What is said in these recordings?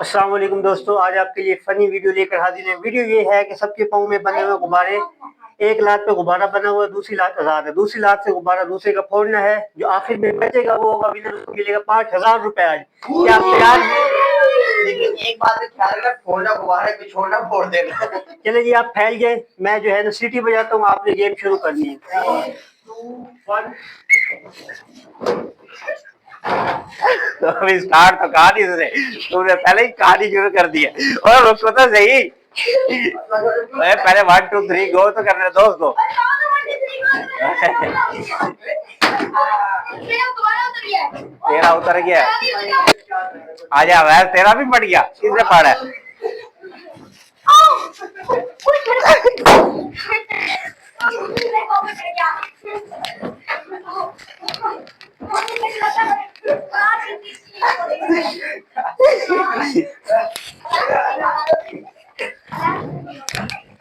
अस्सलाम वालेकुम दोस्तों, आज आपके लिए फनी वीडियो लेकर हाजिर है। वीडियो ये है कि सबके पाँव में बने हुए गुब्बारे, एक लात पे गुब्बारा बना हुआ है, दूसरी लात आजाद है। दूसरी लात से गुब्बारा दूसरे का फोड़ना है, जो आखिर में बचेगा वो होगा विनर, उसको मिलेगा 5,000 रुपए। आज क्या आप तैयार हैं? लेकिन एक बात का ख्याल रखना, फोड़ना गुब्बारे पे छोड़ना, फोड़ देना। चले जी, आप फैल गए। मैं जो है ना सीटी बजाता हूँ, आपने गेम शुरू करनी है। 3, 2, 1। तो अभी स्टार्ट तो कहा नहीं तुमने पहले ही कहानी शुरू कर दी है। और रुको तो सही, पहले 1 2 3 गो तो करने दो उसको। तेरा उतर गया, आजा वैसे तेरा भी पड़ गया। किसने पड़ा है?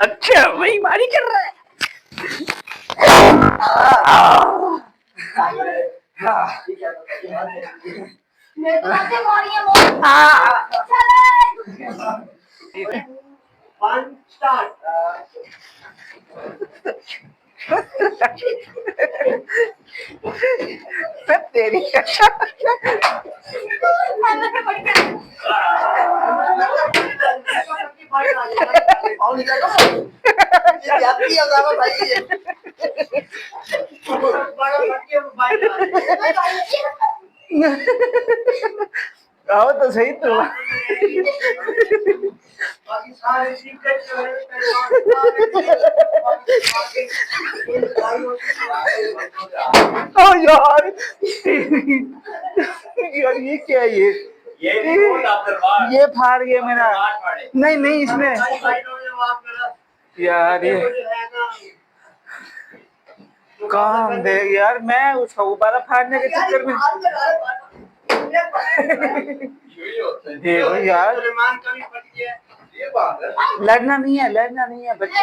अच्छा वही मारी कर रहा है। One start. तेरी आओ तो सही तो। ओ यार यार ये क्या है? ये फाड़ गया मेरा। नहीं नहीं इसमें यार ये काम दे यार, मैं उसका गुब्बारा फाड़ने के चक्कर में देखो यार, लड़ना नहीं है, लड़ना नहीं है बच्चे।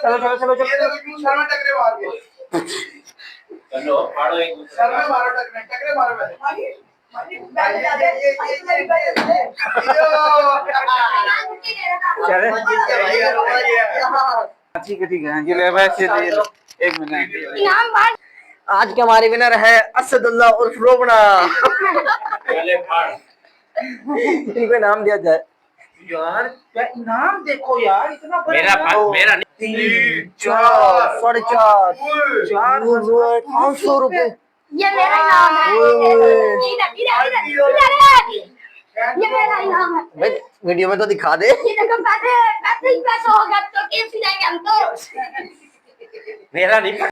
चलो चलो चलो चलो ठीक है ठीक है, ये वैसे एक मिनट। आज के हमारे विनर है असदुल्लाह उर्फ रोबना। इनको नाम दिया जाए यार। क्या इनाम देखो यार, इतना मेरा मेरा 3 4 4.5 500 रुपए। ये मेरा इनाम है। ये मेरा इनाम है। भाई वीडियो में तो दिखा दे। ये देखो पैसे पैसे ही पैसे होगा तो केएफसी जाएंगे हम तो। मेरा नहीं।